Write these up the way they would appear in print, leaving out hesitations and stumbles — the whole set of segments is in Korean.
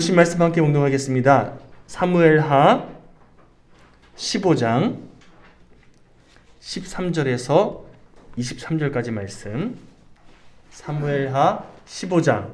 주신 말씀 함께 공동하겠습니다. 사무엘하 15장 13절에서 23절까지 말씀. 사무엘하 15장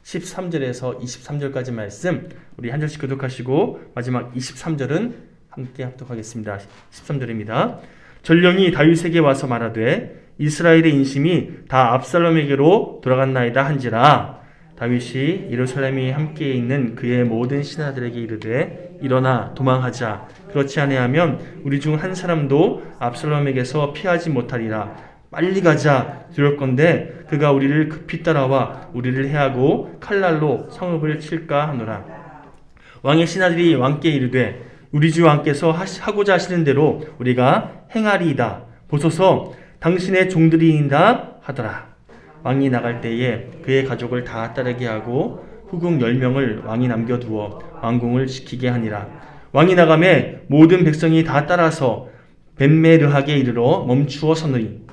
13절에서 23절까지 말씀. 우리 한 절씩 교독하시고 마지막 23절은 함께 합독하겠습니다. 13절입니다. 전령이 다윗에게 와서 말하되 이스라엘의 인심이 다 압살롬에게로 돌아갔나이다 한지라. 다윗이 예루살렘에 함께 있는 그의 모든 신하들에게 이르되 일어나 도망하자. 그렇지 아니하면 우리 중 한 사람도 압살롬에게서 피하지 못하리라. 빨리 가자. 두렵건대 그가 우리를 급히 따라와 우리를 해하고 칼날로 성읍을 칠까 하노라. 왕의 신하들이 왕께 이르되 우리 주 왕께서 하고자 하시는 대로 우리가 행하리이다. 보소서 당신의 종들이이다 하더라. 왕이 나갈 때에 그의 가족을 다 따르게 하고 후궁 10명을 왕이 남겨두어 왕궁을 지키게 하니라. 왕이 나가매 모든 백성이 다 따라서 벤메르하게 이르러 멈추어 서느니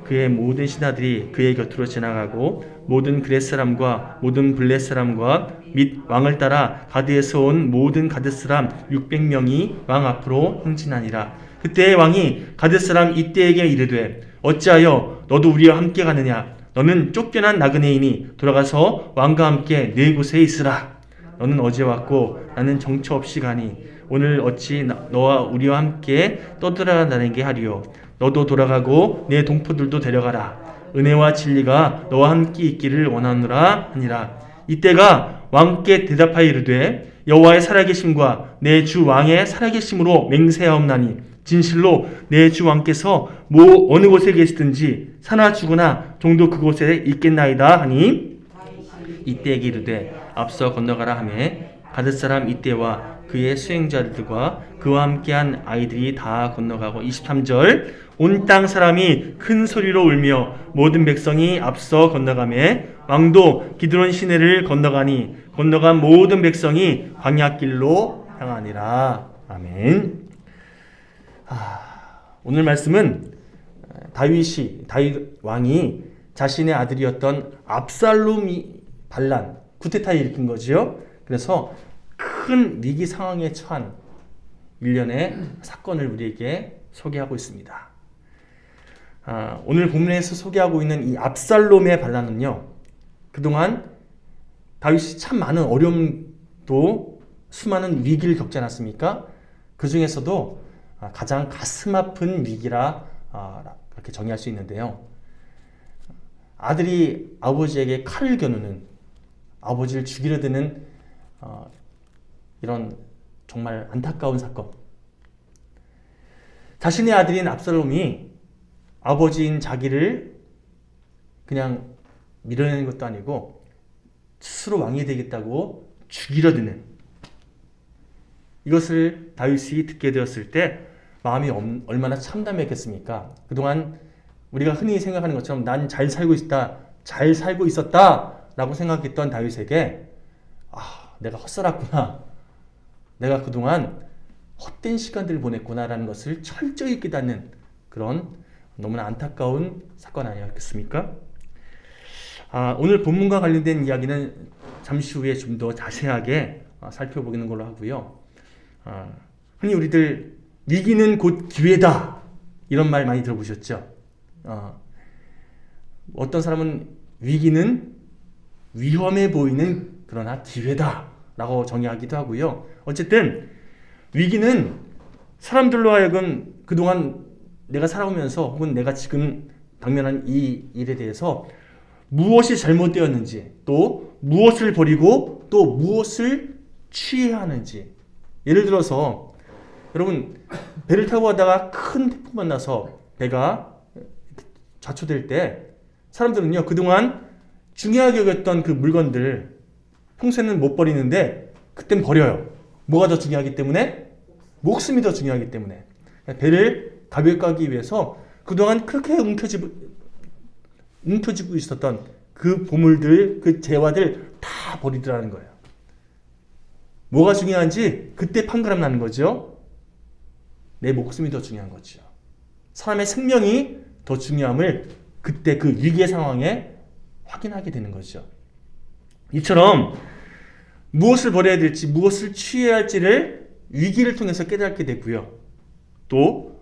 그의 모든 신하들이 그의 곁으로 지나가고 모든 그렛 사람과 모든 블렛 사람과 및 왕을 따라 가드에서 온 모든 가드 사람 600명이 왕 앞으로 행진하니라. 그때 왕이 가드 사람 이때에게 이르되 어찌하여 너도 우리와 함께 가느냐? 너는 쫓겨난 나그네이니 돌아가서 왕과 함께 네 곳에 있으라. 너는 어제 왔고 나는 정처 없이 가니 오늘 어찌 너와 우리와 함께 떠들어다니게 하리요. 너도 돌아가고 내 동포들도 데려가라. 은혜와 진리가 너와 함께 있기를 원하노라 하니라. 이때가 왕께 대답하여 이르되 여호와의 살아계심과 내 주 왕의 살아계심으로 맹세하옵나니 진실로 내 주 왕께서 어느 곳에 계시든지 사나 죽으나 종도 그곳에 있겠나이다 하니 이때에게 이르되 앞서 건너가라 하매 가드 사람 이때와 그의 수행자들과 그와 함께한 아이들이 다 건너가고 23절 온 땅 사람이 큰 소리로 울며 모든 백성이 앞서 건너가매 왕도 기드론 시내를 건너가니 건너간 모든 백성이 광야길로 향하니라. 아멘. 오늘 말씀은 다윗 왕이 자신의 아들이었던 압살롬이 반란, 쿠데타를 일으킨 거지요. 그래서 큰 위기 상황에 처한 일련의 사건을 우리에게 소개하고 있습니다. 오늘 본문에서 소개하고 있는 이 압살롬의 반란은요, 그동안 다윗이 참 많은 어려움도 수많은 위기를 겪지 않았습니까? 그 중에서도 가장 가슴 아픈 위기라 그렇게 정의할 수 있는데요. 아들이 아버지에게 칼을 겨누는, 아버지를 죽이려 드는 이런 정말 안타까운 사건. 자신의 아들인 압살롬이 아버지인 자기를 그냥 밀어내는 것도 아니고 스스로 왕이 되겠다고 죽이려 드는, 이것을 다윗이 듣게 되었을 때 마음이 얼마나 참담했겠습니까? 그동안 우리가 흔히 생각하는 것처럼 난 잘 살고 있다, 잘 살고 있었다 라고 생각했던 다윗에게 내가 헛살았구나, 내가 그동안 헛된 시간들을 보냈구나 라는 것을 철저히 깨닫는 그런 너무나 안타까운 사건 아니었겠습니까? 오늘 본문과 관련된 이야기는 잠시 후에 좀 더 자세하게 살펴보는 걸로 하고요. 흔히 우리들 위기는 곧 기회다 이런 말 많이 들어보셨죠? 어떤 사람은 위기는 위험해 보이는 그러나 기회다 라고 정의하기도 하고요. 어쨌든 위기는 사람들로 하여금 그동안 내가 살아오면서 혹은 내가 지금 당면한 이 일에 대해서 무엇이 잘못되었는지, 또 무엇을 버리고 또 무엇을 취해야 하는지. 예를 들어서 여러분 배를 타고 가다가 큰 태풍 만나서 배가 좌초될 때 사람들은요 그동안 중요하게 여겼던 그 물건들 평소에는 못 버리는데 그땐 버려요. 뭐가 더 중요하기 때문에? 목숨이 더 중요하기 때문에. 배를 가볍게 하기 위해서 그동안 그렇게 움켜쥐고 있었던 그 보물들, 그 재화들 다 버리더라는 거예요. 뭐가 중요한지 그때 판가름 나는 거죠. 내 목숨이 더 중요한 거죠. 사람의 생명이 더 중요함을 그때 그 위기의 상황에 확인하게 되는 거죠. 이처럼 무엇을 버려야 될지, 무엇을 취해야 할지를 위기를 통해서 깨닫게 되고요. 또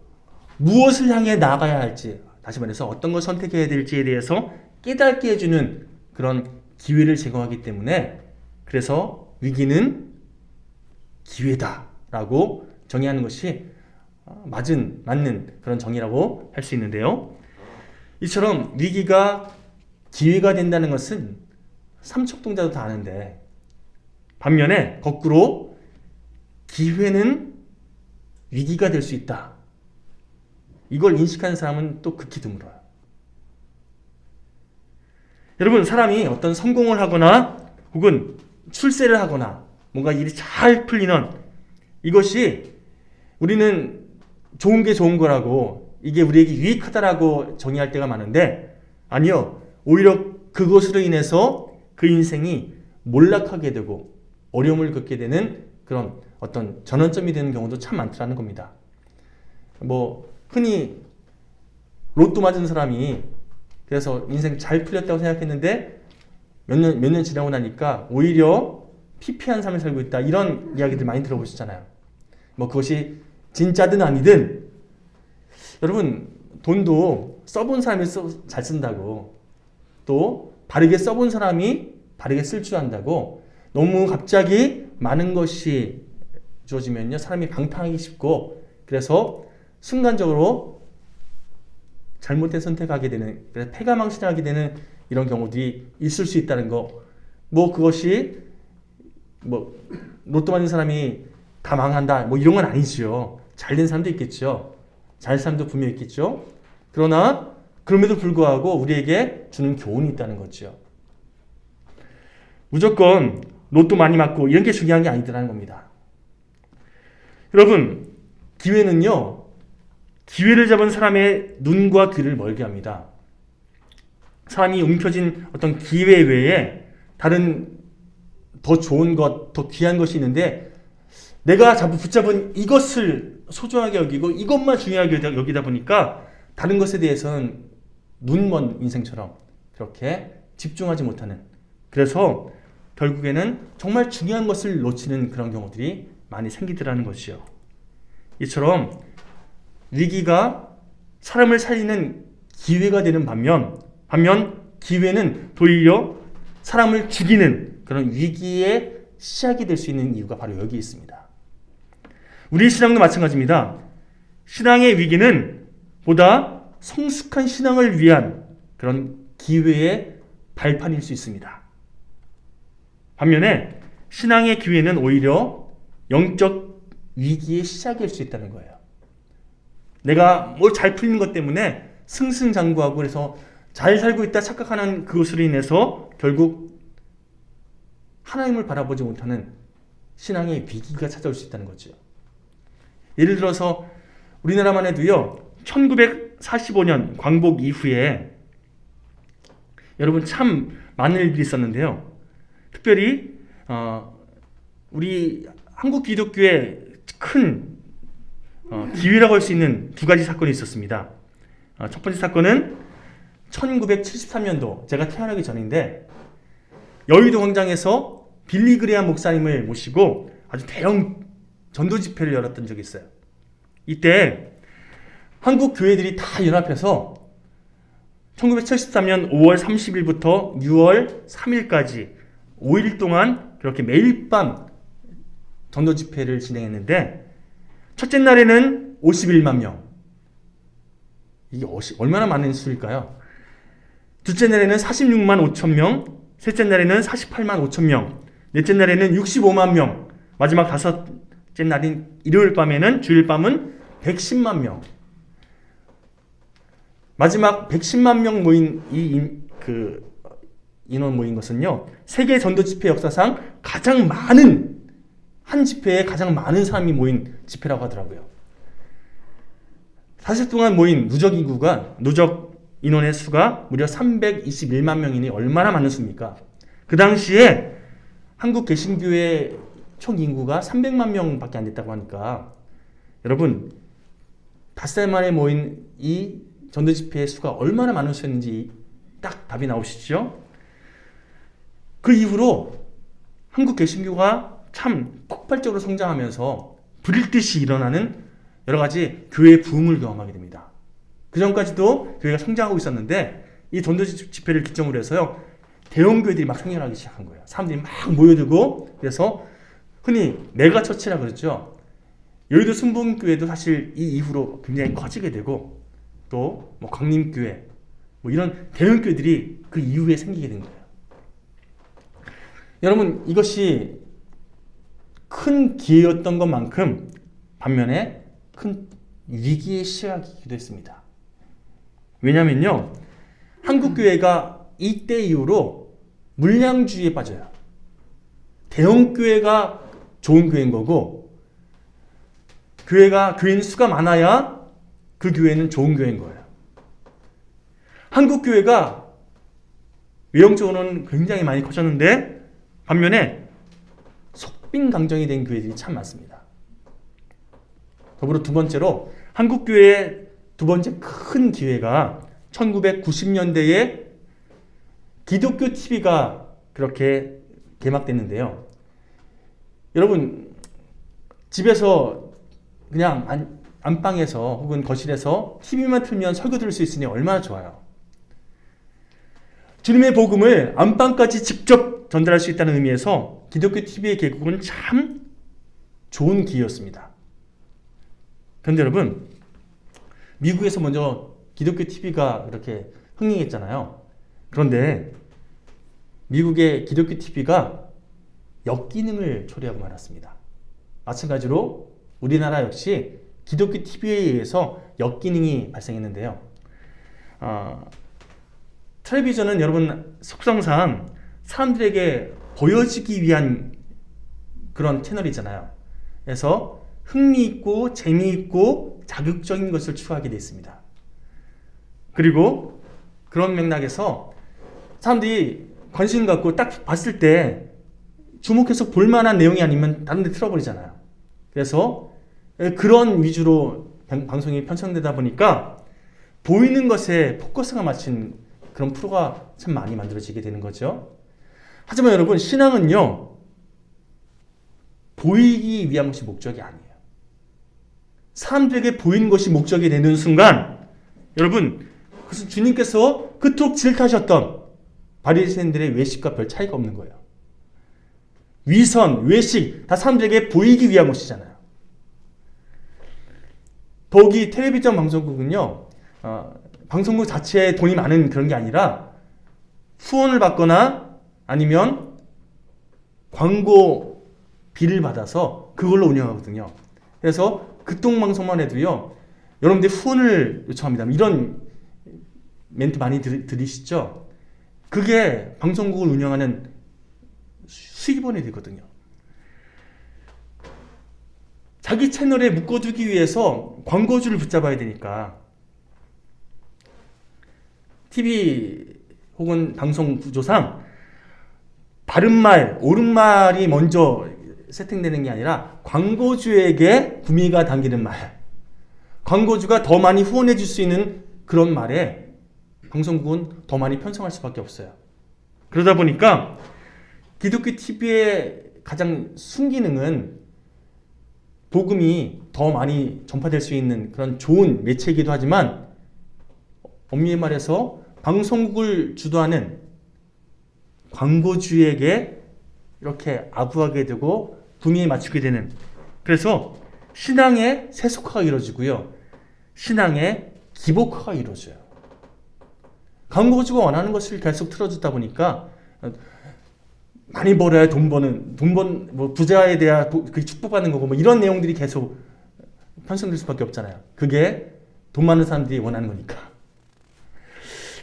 무엇을 향해 나아가야 할지, 다시 말해서 어떤 걸 선택해야 될지에 대해서 깨닫게 해주는 그런 기회를 제공하기 때문에, 그래서 위기는 기회다라고 정의하는 것이 맞는 그런 정의라고 할 수 있는데요. 이처럼 위기가 기회가 된다는 것은 삼척동자도 다 아는데, 반면에 거꾸로 기회는 위기가 될 수 있다, 이걸 인식하는 사람은 또 극히 드물어요. 여러분, 사람이 어떤 성공을 하거나 혹은 출세를 하거나 뭔가 일이 잘 풀리는, 이것이 우리는 좋은 게 좋은 거라고, 이게 우리에게 유익하다라고 정의할 때가 많은데, 아니요, 오히려 그것으로 인해서 그 인생이 몰락하게 되고 어려움을 겪게 되는 그런 어떤 전환점이 되는 경우도 참 많더라는 겁니다. 흔히 로또 맞은 사람이 그래서 인생 잘 풀렸다고 생각했는데 몇 년 지나고 나니까 오히려 피폐한 삶을 살고 있다, 이런 이야기들 많이 들어보셨잖아요. 그것이 진짜든 아니든, 여러분, 돈도 써본 사람이 잘 쓴다고, 또 바르게 써본 사람이 바르게 쓸 줄 안다고, 너무 갑자기 많은 것이 주어지면요, 사람이 방탕하기 쉽고, 그래서 순간적으로 잘못된 선택하게 되는, 그래서 패가망신하게 되는 이런 경우들이 있을 수 있다는 거. 그것이 로또 맞는 사람이 다 망한다, 이런 건 아니죠. 잘된 사람도 있겠죠. 잘된 사람도 분명히 있겠죠. 그러나 그럼에도 불구하고 우리에게 주는 교훈이 있다는 거죠. 무조건 로또 많이 맞고 이런 게 중요한 게 아니더라는 겁니다. 여러분, 기회는요, 기회를 잡은 사람의 눈과 귀를 멀게 합니다. 사람이 움켜쥔 어떤 기회 외에 다른 더 좋은 것, 더 귀한 것이 있는데, 내가 붙잡은 이것을 소중하게 여기고 이것만 중요하게 여기다 보니까 다른 것에 대해서는 눈먼 인생처럼 그렇게 집중하지 못하는, 그래서 결국에는 정말 중요한 것을 놓치는 그런 경우들이 많이 생기더라는 것이요. 이처럼 위기가 사람을 살리는 기회가 되는 반면 기회는 도리어 사람을 죽이는 그런 위기의 시작이 될 수 있는 이유가 바로 여기 있습니다. 우리 신앙도 마찬가지입니다. 신앙의 위기는 보다 성숙한 신앙을 위한 그런 기회의 발판일 수 있습니다. 반면에 신앙의 기회는 오히려 영적 위기의 시작일 수 있다는 거예요. 내가 잘 풀리는 것 때문에 승승장구하고 그래서 잘 살고 있다 착각하는 그것으로 인해서 결국 하나님을 바라보지 못하는 신앙의 위기가 찾아올 수 있다는 거죠. 예를 들어서 우리나라만 해도요, 1945년 광복 이후에 여러분 참 많은 일들이 있었는데요. 특별히 우리 한국 기독교의 큰 기회라고 할 수 있는 두 가지 사건이 있었습니다. 첫 번째 사건은 1973년도, 제가 태어나기 전인데, 여의도 광장에서 빌리 그레이엄 목사님을 모시고 아주 대형 전도 집회를 열었던 적이 있어요. 이때 한국 교회들이 다 연합해서 1973년 5월 30일부터 6월 3일까지 5일 동안 그렇게 매일 밤 전도 집회를 진행했는데, 첫째 날에는 51만 명. 이게 얼마나 많은 수일까요? 둘째 날에는 46만 5천 명, 셋째 날에는 48만 5천 명, 넷째 날에는 65만 명, 마지막 다섯째 날인 일요일 밤에는, 주일 밤은 110만 명. 마지막 110만 명 모인 인원 모인 것은요, 세계 전도 집회 역사상 가장 많은, 한 집회에 가장 많은 사람이 모인 집회라고 하더라고요. 사실 동안 모인 누적 인원의 수가 무려 321만 명이니 얼마나 많은 수입니까? 그 당시에 한국 개신교회 총 인구가 300만 명밖에 안 됐다고 하니까, 여러분, 닷새 만에 모인 이 전도 집회의 수가 얼마나 많은 수였는지 딱 답이 나오시죠? 그 이후로 한국 개신교가 참 폭발적으로 성장하면서 불일듯이 일어나는 여러 가지 교회의 부흥을 경험하게 됩니다. 그 전까지도 교회가 성장하고 있었는데 이 전도지 집회를 기점으로 해서요, 대형 교회들이 막 생겨나기 시작한 거예요. 사람들이 막 모여들고, 그래서 흔히 메가처치라고 그러죠. 여의도 순복음교회도 사실 이 이후로 굉장히 커지게 되고, 또 뭐 광림교회, 뭐 이런 대형 교회들이 그 이후에 생기게 된 거예요. 여러분, 이것이 큰 기회였던 것만큼 반면에 큰 위기의 시작이기도 했습니다. 왜냐면요, 한국교회가 이때 이후로 물량주의에 빠져요. 대형교회가 좋은 교회인 거고, 교인 수가 많아야 그 교회는 좋은 교회인 거예요. 한국교회가 외형적으로는 굉장히 많이 커졌는데, 반면에 속빈강정이 된 교회들이 참 많습니다. 더불어 두 번째로 한국교회의 두 번째 큰 기회가 1990년대에 기독교 TV가 그렇게 개막됐는데요. 여러분, 집에서 그냥 안방에서 혹은 거실에서 TV만 틀면 설교 들을 수 있으니 얼마나 좋아요. 주님의 복음을 안방까지 직접 전달할 수 있다는 의미에서 기독교 TV의 개국은 참 좋은 기회였습니다. 그런데 여러분, 미국에서 먼저 기독교 TV가 그렇게 흥행했잖아요. 그런데 미국의 기독교 TV가 역기능을 초래하고 말았습니다. 마찬가지로 우리나라 역시 기독교 TV에 의해서 역기능이 발생했는데요. 텔레비전은 여러분 속성상 사람들에게 보여지기 위한 그런 채널이잖아요. 그래서 흥미있고 재미있고 자극적인 것을 추구하게 되어 있습니다. 그리고 그런 맥락에서 사람들이 관심 갖고 딱 봤을 때 주목해서 볼만한 내용이 아니면 다른 데 틀어버리잖아요. 그래서 그런 위주로 방송이 편성되다 보니까 보이는 것에 포커스가 맞춘 그런 프로가 참 많이 만들어지게 되는 거죠. 하지만 여러분, 신앙은요, 보이기 위한 것이 목적이 아니에요. 사람들에게 보이는 것이 목적이 되는 순간, 여러분, 그것은 주님께서 그토록 질타하셨던 바리새인들의 외식과 별 차이가 없는 거예요. 위선, 외식, 다 사람들에게 보이기 위한 것이잖아요. 더욱이 텔레비전 방송국은요, 방송국 자체에 돈이 많은 그런 게 아니라 후원을 받거나 아니면 광고비를 받아서 그걸로 운영하거든요. 그래서 극동방송만 해도요, 여러분들이 후원을 요청합니다. 이런 멘트 많이 들으시죠? 그게 방송국을 운영하는 수입원이 되거든요. 자기 채널에 묶어두기 위해서 광고주를 붙잡아야 되니까 TV 혹은 방송 구조상 바른말, 옳은말이 먼저 세팅되는 게 아니라 광고주에게 구미가 당기는 말, 광고주가 더 많이 후원해 줄 수 있는 그런 말에 방송국은 더 많이 편성할 수밖에 없어요. 그러다 보니까 기독교 TV의 가장 순기능은 복음이 더 많이 전파될 수 있는 그런 좋은 매체이기도 하지만, 엄밀히 말해서 방송국을 주도하는 광고주에게 이렇게 아부하게 되고 구미에 맞추게 되는, 그래서 신앙의 세속화가 이루어지고요, 신앙의 기복화가 이루어져요. 광고주가 원하는 것을 계속 틀어주다 보니까 많이 벌어야 뭐 부자에 대한 그 축복받는 거고, 뭐 이런 내용들이 계속 편성될 수밖에 없잖아요. 그게 돈 많은 사람들이 원하는 거니까.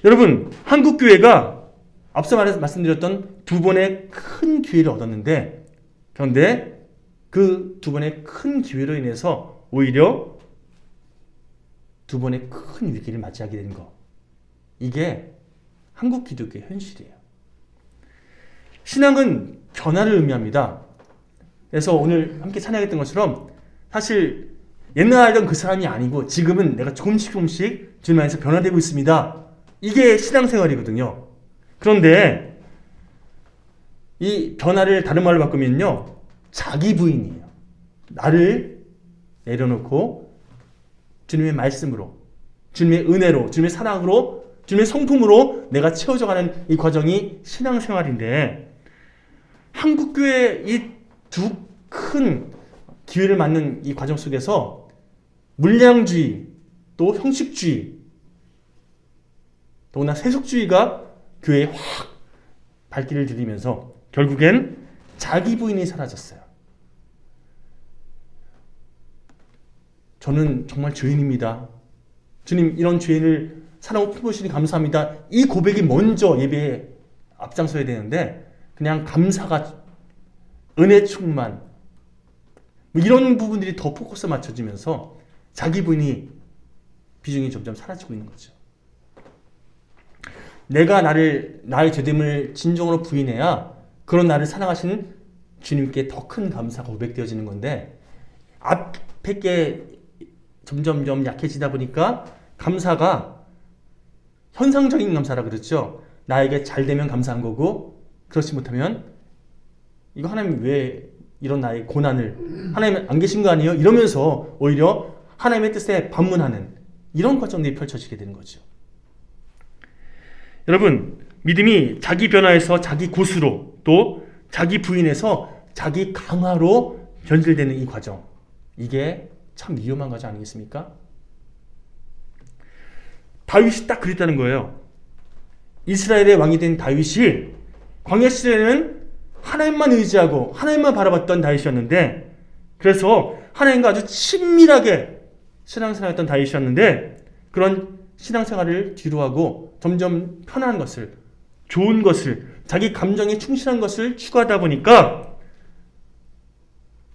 여러분, 한국교회가 앞서 말씀드렸던 두 번의 큰 기회를 얻었는데, 그런데 그 두 번의 큰 기회로 인해서 오히려 두 번의 큰 위기를 맞이하게 된 거. 이게 한국 기독교의 현실이에요. 신앙은 변화를 의미합니다. 그래서 오늘 함께 찬양했던 것처럼 사실 옛날 알던 그 사람이 아니고 지금은 내가 조금씩 주님 안에서 변화되고 있습니다. 이게 신앙생활이거든요. 그런데 이 변화를 다른 말로 바꾸면요, 자기 부인이에요. 나를 내려놓고 주님의 말씀으로, 주님의 은혜로, 주님의 사랑으로, 주님의 성품으로 내가 채워져가는 이 과정이 신앙생활인데, 한국교회 이 두 큰 기회를 맞는 이 과정 속에서 물량주의, 또 형식주의, 더구나 세속주의가 교회에 확 발길을 들이면서 결국엔 자기 부인이 사라졌어요. 저는 정말 죄인입니다. 주님, 이런 죄인을 사랑하고 품으시니 감사합니다. 이 고백이 먼저 예배에 앞장서야 되는데 그냥 감사가, 은혜 충만, 이런 부분들이 더 포커스 맞춰지면서 자기 부인이 비중이 점점 사라지고 있는 거죠. 내가 나의 죄됨을 진정으로 부인해야 그런 나를 사랑하시는 주님께 더 큰 감사가 고백되어지는 건데, 앞에 게 점점점 약해지다 보니까 감사가 현상적인 감사라 그랬죠. 나에게 잘 되면 감사한 거고, 그렇지 못하면 이거 하나님 왜 이런 나의 고난을, 하나님 안 계신 거 아니에요? 이러면서 오히려 하나님의 뜻에 반문하는 이런 과정들이 펼쳐지게 되는 거죠. 여러분, 믿음이 자기 변화에서 자기 고수로, 또 자기 부인에서 자기 강화로 변질되는 이 과정, 이게 참 위험한 과정 아니겠습니까? 다윗이 딱 그랬다는 거예요. 이스라엘의 왕이 된 다윗이 광야 시대에는 하나님만 의지하고 하나님만 바라봤던 다윗이었는데, 그래서 하나님과 아주 친밀하게 신앙생활했던 다윗이었는데, 그런 신앙생활을 뒤로하고 점점 편한 것을, 좋은 것을, 자기 감정에 충실한 것을 추구하다 보니까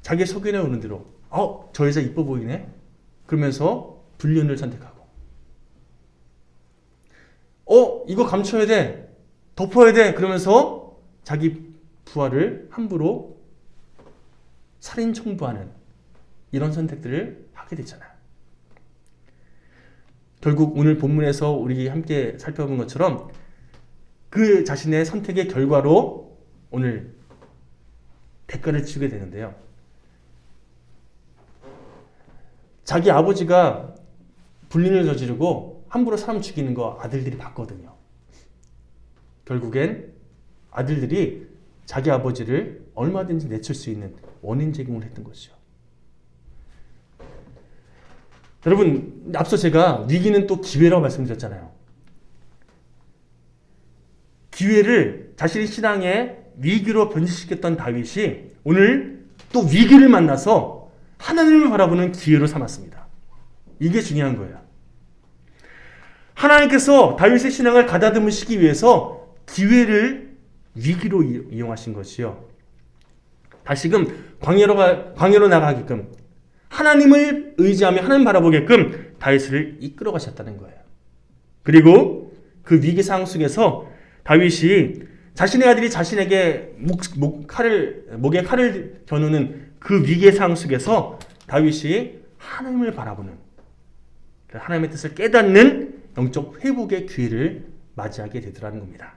자기 소견에 오는 대로 저 여자 이뻐 보이네? 그러면서 불륜을 선택하고, 이거 감춰야 돼, 덮어야 돼, 그러면서 자기 부하를 함부로 살인 청부하는 이런 선택들을 하게 되잖아요. 결국 오늘 본문에서 우리 함께 살펴본 것처럼 그 자신의 선택의 결과로 오늘 대가를 치르게 되는데요. 자기 아버지가 불륜을 저지르고 함부로 사람 죽이는 거 아들들이 봤거든요. 결국엔 아들들이 자기 아버지를 얼마든지 내칠 수 있는 원인 제공을 했던 것이죠. 여러분, 앞서 제가 위기는 또 기회라고 말씀드렸잖아요. 기회를 자신의 신앙의 위기로 변질시켰던 다윗이 오늘 또 위기를 만나서 하나님을 바라보는 기회로 삼았습니다. 이게 중요한 거예요. 하나님께서 다윗의 신앙을 가다듬으시기 위해서 기회를 위기로 이용하신 것이요, 다시금 광야로 나가게끔, 하나님을 의지하며 하나님 바라보게끔 다윗을 이끌어 가셨다는 거예요. 그리고 그 위기 상황 속에서 다윗이 자신의 아들이 자신에게 목에 칼을 겨누는 그 위기의 상황 속에서 다윗이 하나님을 바라보는, 하나님의 뜻을 깨닫는 영적 회복의 기회를 맞이하게 되더라는 겁니다.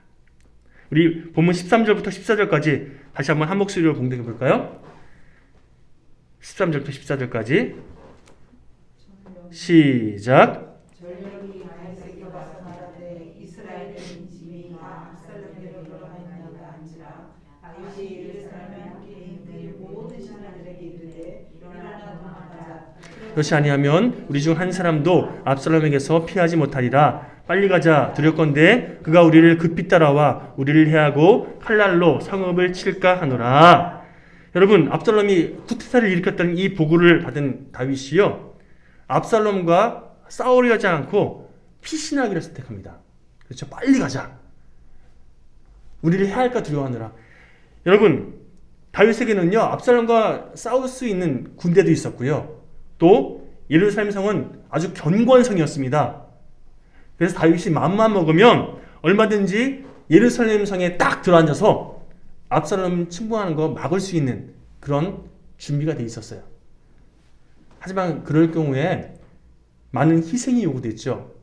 우리 본문 13절부터 14절까지 다시 한번 한 목소리로 봉독해 볼까요? 13절부터 14절까지 시작. 전령이 다윗에게 와서 말하되 이스라엘의 인심이 압살롬에게로 돌아가니까 한지라. 다윗이 예루살렘에 함께 있는 모든 신하들에게 이르되 일어나 도망하자. 그렇지 아니하면 우리 중 한 사람도 압살롬에게서 피하지 못하리라. 빨리 가자. 두렵건대 그가 우리를 급히 따라와 우리를 해하고 칼날로 성읍을 칠까 하노라. 여러분, 압살롬이 쿠데타를 일으켰던 이 보고를 받은 다윗이요, 압살롬과 싸우려 하지 않고 피신하기를 선택합니다. 그렇죠? 빨리 가자. 우리를 해할까 두려워하느라. 여러분, 다윗에게는요, 압살롬과 싸울 수 있는 군대도 있었고요, 또 예루살렘 성은 아주 견고한 성이었습니다. 그래서 다윗이 마음만 먹으면 얼마든지 예루살렘 성에 딱 들어앉아서 압살롬 침공하는 거 막을 수 있는 그런 준비가 돼 있었어요. 하지만 그럴 경우에 많은 희생이 요구됐죠.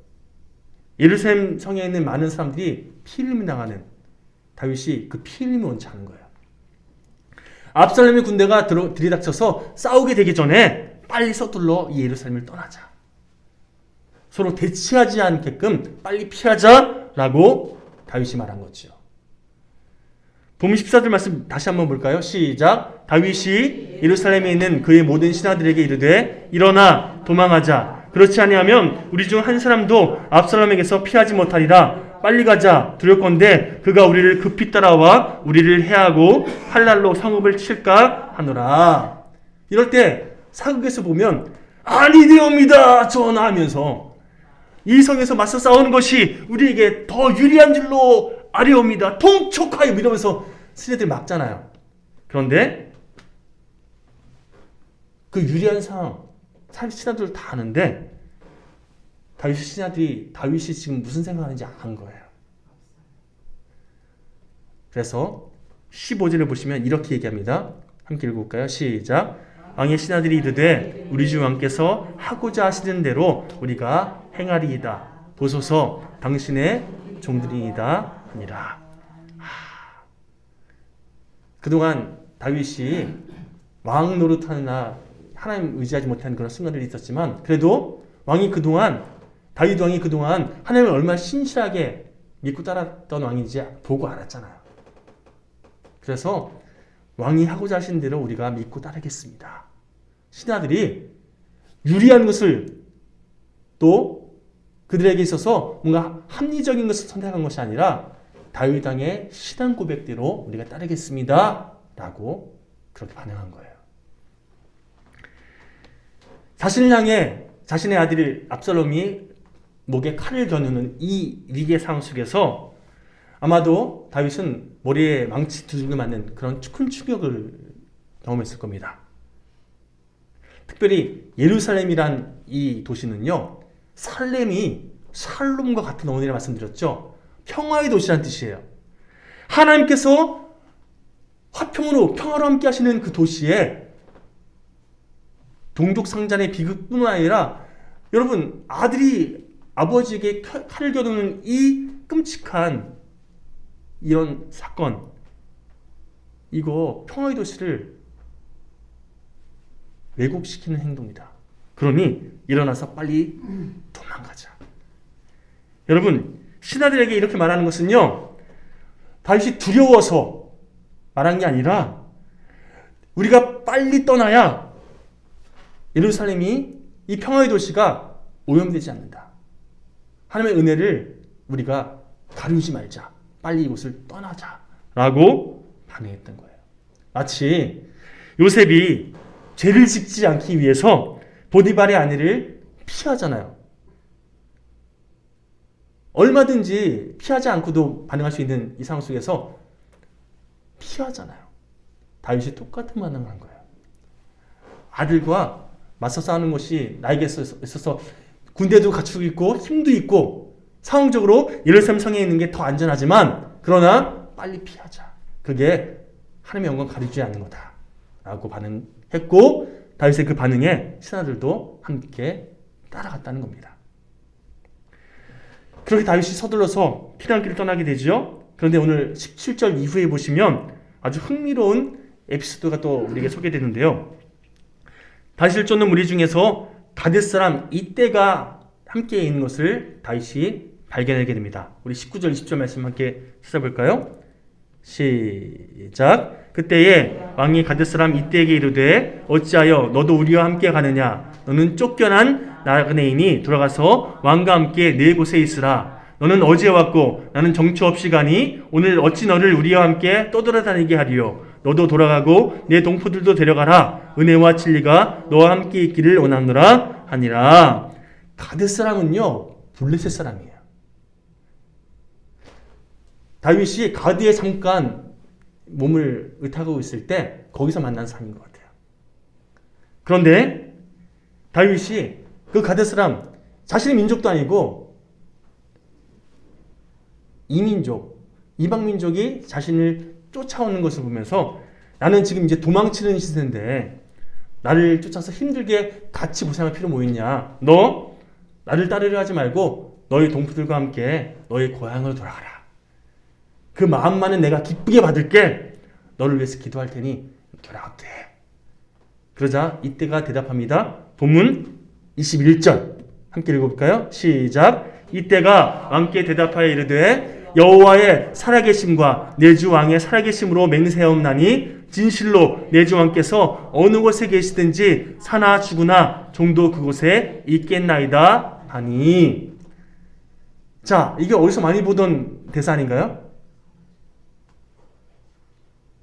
예루살렘 성에 있는 많은 사람들이 피 흘림을 당하는, 다윗이 그 피 흘림을 원치 않은 거예요. 압살롬의 군대가 들이닥쳐서 싸우게 되기 전에 빨리 서둘러 이 예루살렘을 떠나자. 서로 대치하지 않게끔 빨리 피하자라고 다윗이 말한 거죠. 본문 14절 말씀 다시 한번 볼까요? 시작. 다윗이 예루살렘에 있는 그의 모든 신하들에게 이르되 일어나 도망하자. 그렇지 아니하면 우리 중 한 사람도 압살롬에게서 피하지 못하리라. 빨리 가자. 두렵건대 그가 우리를 급히 따라와 우리를 해하고 칼날로 성읍을 칠까 하노라. 이럴 때 사극에서 보면 아니되옵니다 전하 하면서 이 성에서 맞서 싸우는 것이 우리에게 더 유리한 줄로 아뢰옵니다. 통촉하여 이러면서 신하들이 막잖아요. 그런데 그 유리한 상황 신하들 다 아는데 다윗이 지금 무슨 생각하는지 안 거예요. 그래서 15절을 보시면 이렇게 얘기합니다. 함께 읽어볼까요? 시작. 왕의 신하들이 이르되 우리 주 왕께서 하고자 하시는 대로 우리가 행하리이다. 보소서 당신의 종들이이다 하니라. 그동안 다윗이 왕 노릇하느라 하나님 의지하지 못한 그런 순간들이 있었지만 그래도 다윗 왕이 그동안 하나님을 얼마나 신실하게 믿고 따랐던 왕인지 보고 알았잖아요. 그래서 왕이 하고자 하신 대로 우리가 믿고 따르겠습니다. 신하들이 유리한 것을 또 그들에게 있어서 뭔가 합리적인 것을 선택한 것이 아니라 다윗 왕의 신앙 고백대로 우리가 따르겠습니다 라고 그렇게 반응한 거예요. 자신을 향해 자신의 아들 압살롬이 목에 칼을 겨누는 이 위기의 상황 속에서 아마도 다윗은 머리에 망치 두들겨 맞는 그런 큰 충격을 경험했을 겁니다. 특별히 예루살렘이란 이 도시는요, 샬롬과 같은 어머니라 말씀드렸죠. 평화의 도시란 뜻이에요. 하나님께서 화평으로 평화로 함께 하시는 그 도시에 동족 상잔의 비극뿐만 아니라 여러분 아들이 아버지에게 칼을 겨누는 이 끔찍한 이런 사건, 이거 평화의 도시를 왜곡시키는 행동이다. 그러니 일어나서 빨리 도망가자. 여러분 신하들에게 이렇게 말하는 것은요, 다윗이 두려워서 말한 게 아니라 우리가 빨리 떠나야 예루살렘이 이 평화의 도시가 오염되지 않는다. 하나님의 은혜를 우리가 다루지 말자. 빨리 이곳을 떠나자. 라고 반응했던 거예요. 마치 요셉이 죄를 짓지 않기 위해서 보디발의 아내를 피하잖아요. 얼마든지 피하지 않고도 반응할 수 있는 이 상황 속에서 피하잖아요. 다윗이 똑같은 반응을 한 거예요. 아들과 맞서 싸우는 것이 나에게 있어서 군대도 갖추고 있고 힘도 있고 상황적으로 예루살렘 성에 있는 게 더 안전하지만 그러나 빨리 피하자. 그게 하나님의 영광 가리지 않는 거다. 라고 반응했고 다윗의 그 반응에 신하들도 함께 따라갔다는 겁니다. 그렇게 다윗이 서둘러서 피난길을 떠나게 되죠. 그런데 오늘 17절 이후에 보시면 아주 흥미로운 에피소드가 또 우리에게 소개되는데요. 다윗을 쫓는 무리 중에서 가데스 사람 이때가 함께 있는 것을 다윗이 발견하게 됩니다. 우리 19절 20절 말씀 함께 찾아볼까요? 시작. 그때에 왕이 가데스 사람 이때에게 이르되 어찌하여 너도 우리와 함께 가느냐? 너는 쫓겨난 나그네인이 돌아가서 왕과 함께 네 곳에 있으라. 너는 어제 왔고 나는 정처 없이 가니 오늘 어찌 너를 우리와 함께 떠돌아다니게 하리요? 너도 돌아가고 내 동포들도 데려가라. 은혜와 진리가 너와 함께 있기를 원하노라 하니라. 가데스 사람은요, 블레셋 사람이에요. 다윗이 가드에 잠깐 몸을 의탁하고 있을 때 거기서 만난 사람인 것 같아요. 그런데 다윗이 그 가데스 사람, 자신의 민족도 아니고 이민족, 이방민족이 자신을 쫓아오는 것을 보면서 나는 지금 이제 도망치는 시대인데 나를 쫓아서 힘들게 같이 고생할 필요 뭐 있냐. 너 나를 따르려 하지 말고 너희 동포들과 함께 너희 고향으로 돌아가라. 그 마음만은 내가 기쁘게 받을게. 너를 위해서 기도할 테니 돌아와도 돼. 그러자 이때가 대답합니다. 본문 21절 함께 읽어볼까요? 시작. 이때가 왕께 대답하여 이르되 여호와의 살아계심과 내 주 왕의 살아계심으로 맹세하옵나니 진실로 내 주 왕께서 어느 곳에 계시든지 사나 죽으나 종도 그곳에 있겠나이다 하니. 자, 이게 어디서 많이 보던 대사 아닌가요?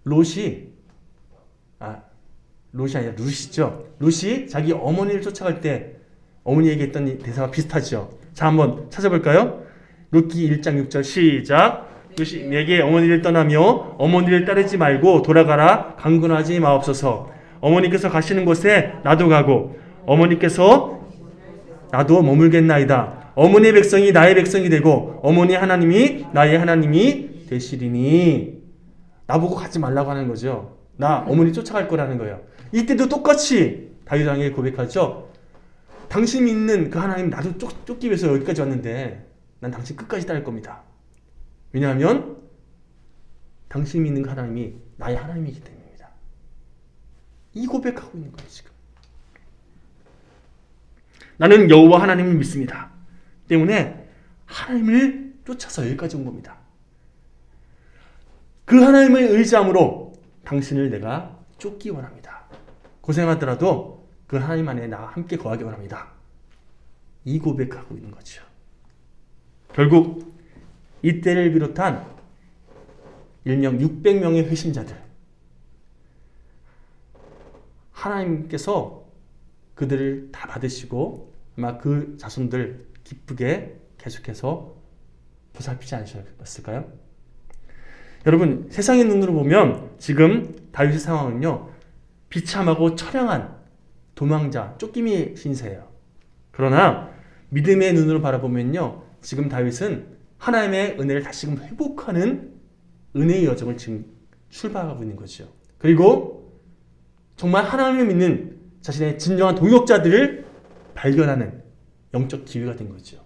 롯이 아니라 룻이죠. 룻이 자기 어머니를 쫓아갈 때 어머니에게 했던 이 대사와 비슷하죠. 자, 한번 찾아볼까요? 룻기 1장 6절 시작. 룻이 내게 어머니를 떠나며 어머니를 따르지 말고 돌아가라 강군하지 마옵소서. 어머니께서 가시는 곳에 나도 가고 어머니께서 나도 머물겠나이다. 어머니의 백성이 나의 백성이 되고 어머니 하나님이 나의 하나님이 되시리니. 나보고 가지 말라고 하는 거죠. 나 어머니 쫓아갈 거라는 거예요. 이때도 똑같이 다윗 왕에게 고백하죠. 당신 믿는 그 하나님 나도 쫓기 위해서 여기까지 왔는데 난 당신 끝까지 따를 겁니다. 왜냐하면 당신 믿는 그 하나님이 나의 하나님이기 때문입니다. 이 고백하고 있는 거예요. 지금 나는 여호와 하나님을 믿습니다. 때문에 하나님을 쫓아서 여기까지 온 겁니다. 그 하나님을 의지함으로 당신을 내가 쫓기 원합니다. 고생하더라도 그 하나님 안에 나와 함께 거하기 원합니다. 이 고백하고 있는 거죠. 결국 이때를 비롯한 일명 600명의 회심자들, 하나님께서 그들을 다 받으시고 아마 그 자손들 기쁘게 계속해서 보살피지 않으셨을까요? 여러분, 세상의 눈으로 보면 지금 다윗의 상황은요, 비참하고 처량한 도망자, 쫓김이 신세예요. 그러나 믿음의 눈으로 바라보면요, 지금 다윗은 하나님의 은혜를 다시금 회복하는 은혜의 여정을 지금 출발하고 있는 거죠. 그리고 정말 하나님을 믿는 자신의 진정한 동역자들을 발견하는 영적 기회가 된 거죠.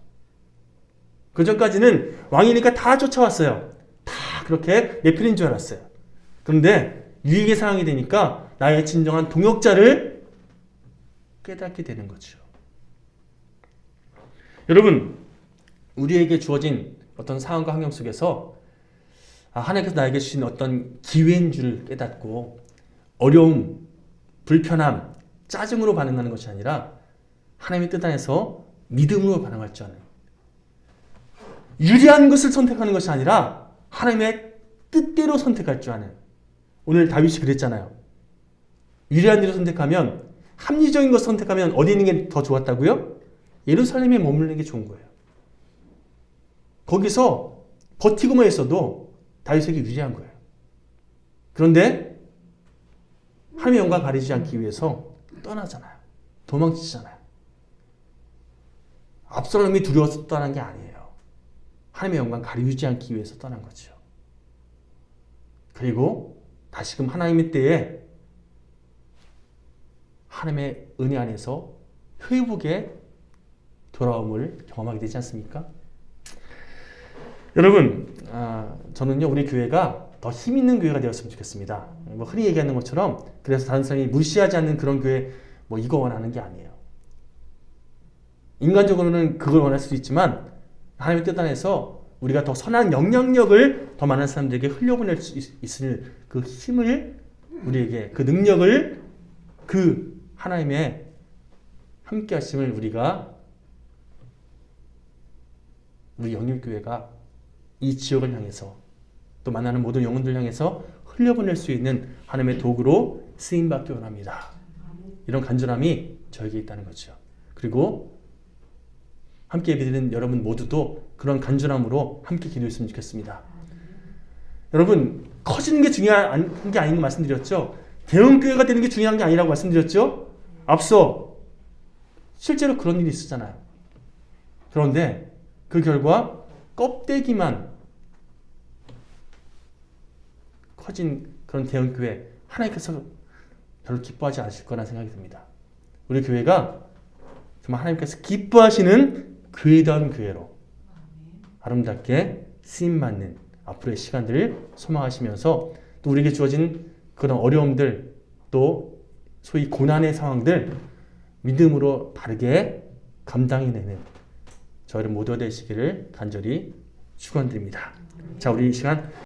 그 전까지는 왕이니까 다 쫓아왔어요. 다 그렇게 내 편인 줄 알았어요. 그런데 유익의 상황이 되니까 나의 진정한 동역자를 깨닫게 되는 거죠. 여러분, 우리에게 주어진 어떤 상황과 환경 속에서 하나님께서 나에게 주신 어떤 기회인 줄 깨닫고 어려움, 불편함, 짜증으로 반응하는 것이 아니라 하나님의 뜻 안에서 믿음으로 반응할 줄 아는, 유리한 것을 선택하는 것이 아니라 하나님의 뜻대로 선택할 줄 아는. 오늘 다윗이 그랬잖아요. 유리한 일을 선택하면, 합리적인 것을 선택하면 어디 있는 게 더 좋았다고요? 예루살렘에 머무르는 게 좋은 거예요. 거기서 버티고만 있어도 다윗에게 유리한 거예요. 그런데 하나님의 영광 가리지 않기 위해서 떠나잖아요. 도망치잖아요. 압살롬이 두려워서 떠난 게 아니에요. 하나님의 영광 가리지 않기 위해서 떠난 거죠. 그리고 다시금 하나님의 때에 하나님의 은혜 안에서 회복의 돌아옴을 경험하게 되지 않습니까? 여러분, 저는요, 우리 교회가 더 힘있는 교회가 되었으면 좋겠습니다. 뭐 흔히 얘기하는 것처럼, 그래서 다른 사람이 무시하지 않는 그런 교회, 뭐 이거 원하는 게 아니에요. 인간적으로는 그걸 원할 수도 있지만 하나님의 뜻 안에서 우리가 더 선한 영향력을 더 많은 사람들에게 흘려보낼 수 있을 그 힘을, 우리에게 그 능력을, 그 하나님의 함께 하심을 우리 영일교회가 이 지역을 향해서 또 만나는 모든 영혼들 향해서 흘려보낼 수 있는 하나님의 도구로 쓰임받기 원합니다. 이런 간절함이 저에게 있다는 거죠. 그리고 함께 예배드리는 여러분 모두도 그런 간절함으로 함께 기도했으면 좋겠습니다. 여러분, 커지는 게 중요한 게 아닌 거 말씀드렸죠. 대형교회가 되는 게 중요한 게 아니라고 말씀드렸죠. 앞서 실제로 그런 일이 있었잖아요. 그런데 그 결과 껍데기만 커진 그런 대형교회, 하나님께서 별로 기뻐하지 않으실 거라는 생각이 듭니다. 우리 교회가 정말 하나님께서 기뻐하시는 교회다운 교회로 아름답게 쓰임받는 앞으로의 시간들을 소망하시면서 또 우리에게 주어진 그런 어려움들, 또 소위 고난의 상황들 믿음으로 바르게 감당해내는 저희를 모두 되시기를 간절히 축원드립니다. 자, 우리 이 시간